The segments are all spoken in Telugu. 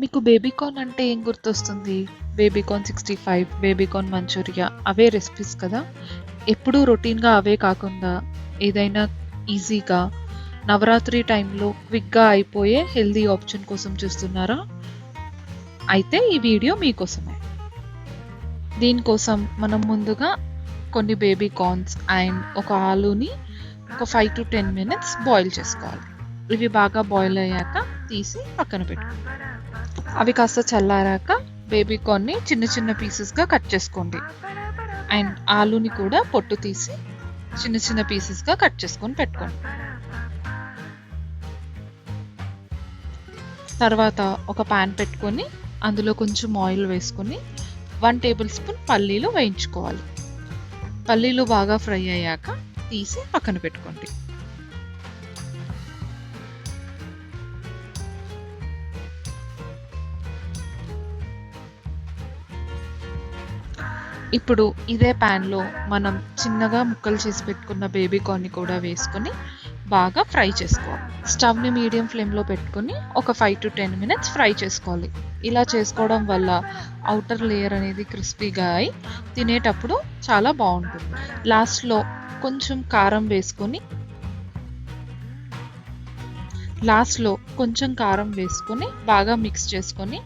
మీకు బేబీకార్న్ అంటే ఏం గుర్తొస్తుంది? బేబీకార్న్ 65, బేబీకార్న్ మంచూరియా అవే రెసిపీస్ కదా! ఎప్పుడూ రొటీన్‌గా అవే కాకుండా ఏదైనా ఈజీగా నవరాత్రి టైంలో క్విక్‌గా అయిపోయే హెల్తీ ఆప్షన్ కోసం చూస్తున్నారా? అయితే ఈ వీడియో మీకోసమే. దీనికోసం మనం ముందుగా కొన్ని బేబీకార్న్స్ అండ్ ఒక ఆలూని ఒక 5-10 మినిట్స్ బాయిల్ చేసుకోవాలి. ఇవి బాగా బాయిల్ అయ్యాక తీసి పక్కన పెట్టుకోవాలి. అవి కాస్త చల్లారాక బేబీకార్న్ని చిన్న చిన్న పీసెస్‌గా కట్ చేసుకోండి. అండ్ ఆలూని కూడా పొట్టు తీసి చిన్న చిన్న పీసెస్‌గా కట్ చేసుకొని పెట్టుకోండి. తర్వాత ఒక పాన్ పెట్టుకొని అందులో కొంచెం ఆయిల్ వేసుకొని 1 టేబుల్ స్పూన్ పల్లీలు వేయించుకోవాలి. పల్లీలు బాగా ఫ్రై అయ్యాక తీసి పక్కన పెట్టుకోండి. ఇప్పుడు ఇదే ప్యాన్లో మనం చిన్నగా ముక్కలు చేసి పెట్టుకున్న బేబీకార్న్ని కూడా వేసుకొని బాగా ఫ్రై చేసుకోవాలి. స్టవ్ని మీడియం ఫ్లేమ్లో పెట్టుకొని ఒక 5-10 మినిట్స్ ఫ్రై చేసుకోవాలి. ఇలా చేసుకోవడం వల్ల ఔటర్ లేయర్ అనేది క్రిస్పీగా అయి తినేటప్పుడు చాలా బాగుంటుంది. లాస్ట్లో కొంచెం కారం వేసుకొని బాగా మిక్స్ చేసుకొని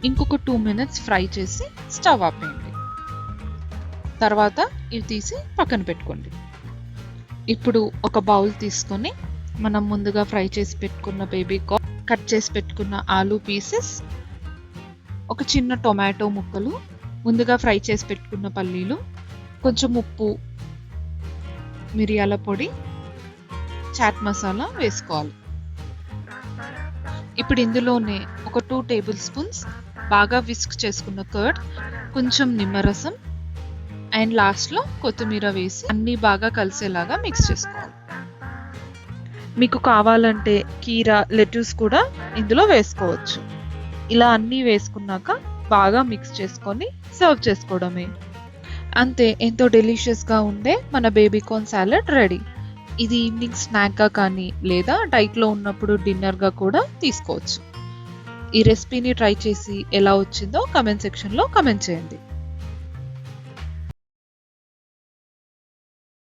ఇంకొక 2 మినిట్స్ ఫ్రై చేసి స్టవ్ ఆపేయండి. తర్వాత ఇవి తీసి పక్కన పెట్టుకోండి. ఇప్పుడు ఒక బౌల్ తీసుకొని మనం ముందుగా ఫ్రై చేసి పెట్టుకున్న బేబీకార్న్, కట్ చేసి పెట్టుకున్న ఆలూ పీసెస్, ఒక చిన్న టొమాటో ముక్కలు, ముందుగా ఫ్రై చేసి పెట్టుకున్న పల్లీలు, కొంచెం ఉప్పు, మిరియాల పొడి, చాట్ మసాలా వేసుకోవాలి. ఇప్పుడు ఇందులోనే ఒక 2 టేబుల్ స్పూన్స్ బాగా విస్క్ చేసుకున్న కర్డ్, కొంచెం నిమ్మరసం అండ్ లాస్ట్లో కొత్తిమీర వేసి అన్నీ బాగా కలిసేలాగా మిక్స్ చేసుకోవాలి. మీకు కావాలంటే కీరా, లెట్యూస్ కూడా ఇందులో వేసుకోవచ్చు. ఇలా అన్నీ వేసుకున్నాక బాగా మిక్స్ చేసుకొని సర్వ్ చేసుకోవడమే. అంతే, ఎంతో డెలిషియస్గా ఉండే మన బేబీకార్న్ సాలడ్ రెడీ. ఇది ఈవినింగ్ స్నాక్గా కానీ లేదా డైట్లో ఉన్నప్పుడు డిన్నర్గా కూడా తీసుకోవచ్చు. ఈ రెసిపీని ట్రై చేసి ఎలా వచ్చిందో కామెంట్ సెక్షన్లో కామెంట్ చేయండి.